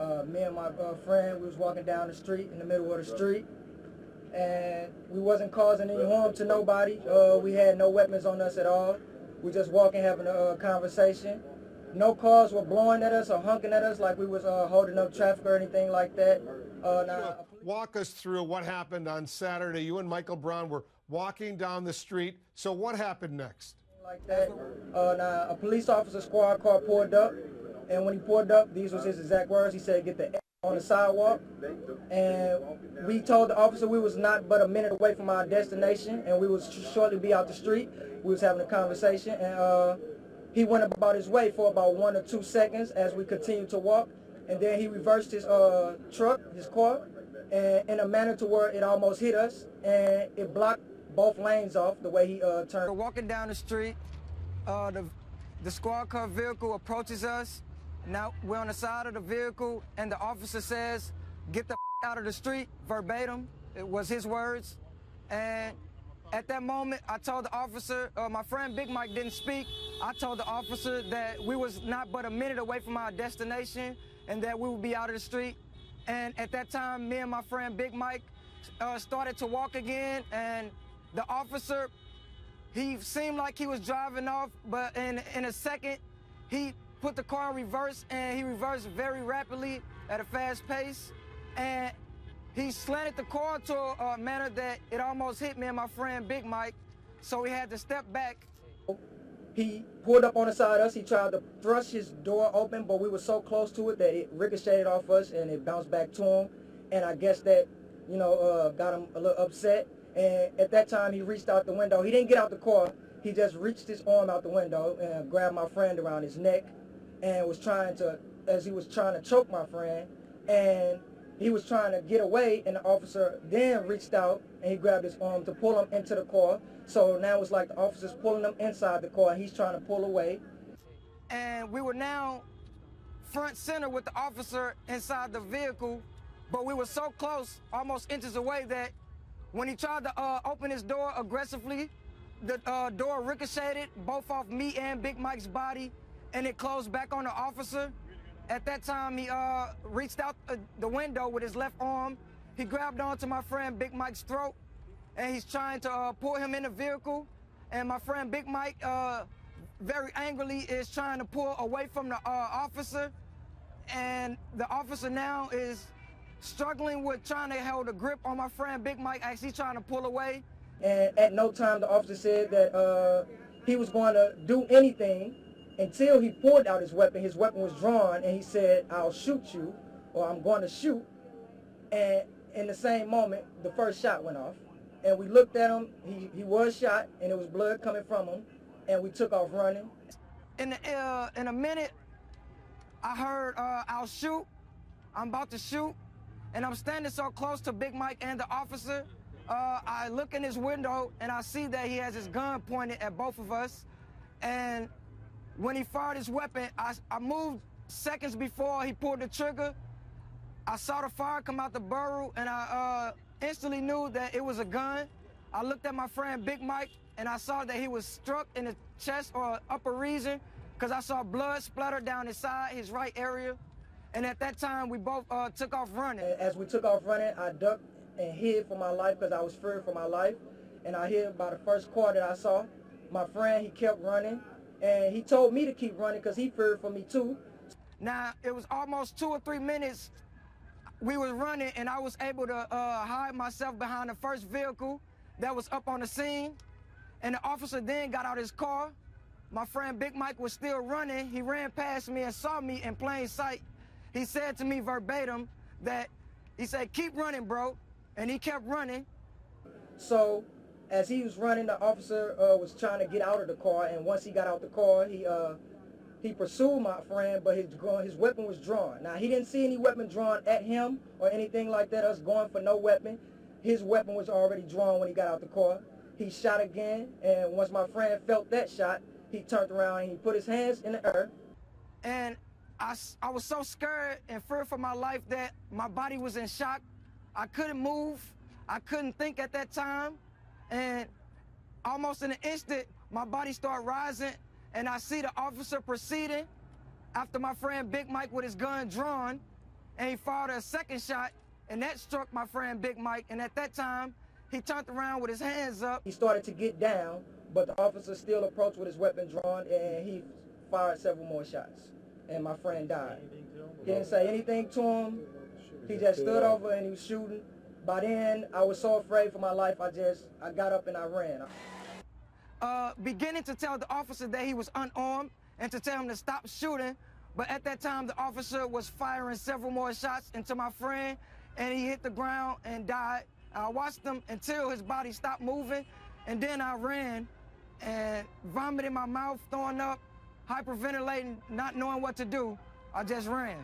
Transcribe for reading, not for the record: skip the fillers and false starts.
Me and my friend, we was walking down the street in the middle of the street, and we wasn't causing any harm to nobody. We had no weapons on us at all. We just walking, having a conversation. No cars were blowing at us or honking at us like we was holding up traffic or anything like that. Walk us through what happened on Saturday. You and Michael Brown were walking down the street. So what happened next? Like that. Now, a police officer squad car pulled up, and when he pulled up, these was his exact words. He said, "Get the F on the sidewalk." And we told the officer we was not but a minute away from our destination, and we would shortly be out the street. We was having a conversation, and he went about his way for about 1 or 2 seconds as we continued to walk, and then he reversed his truck, his car, and in a manner to where it almost hit us, and it blocked both lanes off the way he turned. We're walking down the street. The squad car vehicle approaches us. Now we're on the side of the vehicle, and the officer says, "Get the out of the street," verbatim. It was his words. And at that moment, I told the officer, my friend Big Mike didn't speak. I told the officer that we was not but a minute away from our destination and that we would be out of the street. And at that time, me and my friend Big Mike started to walk again, and the officer, he seemed like he was driving off, but in a second, he put the car in reverse, and he reversed very rapidly at a fast pace. And he slanted the car to a manner that it almost hit me and my friend Big Mike, so we had to step back. He pulled up on the side of us. He tried to thrust his door open, but we were so close to it that it ricocheted off us and it bounced back to him. And I guess that, you know, got him a little upset. And at that time, he reached out the window. He didn't get out the car. He just reached his arm out the window and grabbed my friend around his neck and was trying to, as he was trying to choke my friend, and he was trying to get away, and the officer then reached out and he grabbed his arm to pull him into the car. So now it's like the officer's pulling him inside the car and he's trying to pull away. And we were now front center with the officer inside the vehicle, but we were so close, almost inches away, that when he tried to open his door aggressively, the door ricocheted both off me and Big Mike's body, and it closed back on the officer. At that time, he reached out the window with his left arm. He grabbed onto my friend Big Mike's throat, and he's trying to pull him in the vehicle. And my friend Big Mike, very angrily, is trying to pull away from the officer. And the officer now is struggling with trying to hold a grip on my friend Big Mike as he's trying to pull away. And at no time, the officer said that he was going to do anything until he pulled out his weapon. His weapon was drawn, and he said, "I'll shoot you," or "I'm going to shoot." And in the same moment, the first shot went off. And we looked at him. He was shot, and there was blood coming from him. And we took off running. In a minute, I heard, "I'll shoot." I'm about to shoot. And I'm standing so close to Big Mike and the officer. I look in his window, and I see that he has his gun pointed at both of us. And when he fired his weapon, I moved seconds before he pulled the trigger. I saw the fire come out the barrel, and I instantly knew that it was a gun. I looked at my friend Big Mike, and I saw that he was struck in the chest or upper region, because I saw blood splatter down his side, his right area. And at that time, we both took off running. As we took off running, I ducked and hid for my life because I was fearing for my life. And I hid by the first car that I saw. My friend, he kept running. And he told me to keep running because he feared for me too. Now, it was almost 2 or 3 minutes we was running, and I was able to hide myself behind the first vehicle that was up on the scene. And the officer then got out his car. My friend Big Mike was still running. He ran past me and saw me in plain sight. He said to me verbatim that, he said, "Keep running, bro." And he kept running. So as he was running, the officer was trying to get out of the car, and once he got out the car, he pursued my friend, but his weapon was drawn. Now, he didn't see any weapon drawn at him or anything like that, us going for no weapon. His weapon was already drawn when he got out the car. He shot again, and once my friend felt that shot, he turned around and he put his hands in the air. And I was so scared and feared for my life that my body was in shock. I couldn't move. I couldn't think at that time. And almost in an instant, my body started rising, and I see the officer proceeding after my friend Big Mike with his gun drawn. and he fired a second shot, and that struck my friend Big Mike, and at that time, he turned around with his hands up. He started to get down, but the officer still approached with his weapon drawn, and he fired several more shots, and my friend died. He didn't say anything to him. He just stood over and he was shooting. By then, I was so afraid for my life, I got up and I ran. Beginning to tell the officer that he was unarmed and to tell him to stop shooting, but at that time, the officer was firing several more shots into my friend, and he hit the ground and died. I watched him until his body stopped moving, and then I ran and vomited in my mouth, throwing up, hyperventilating, not knowing what to do. I just ran.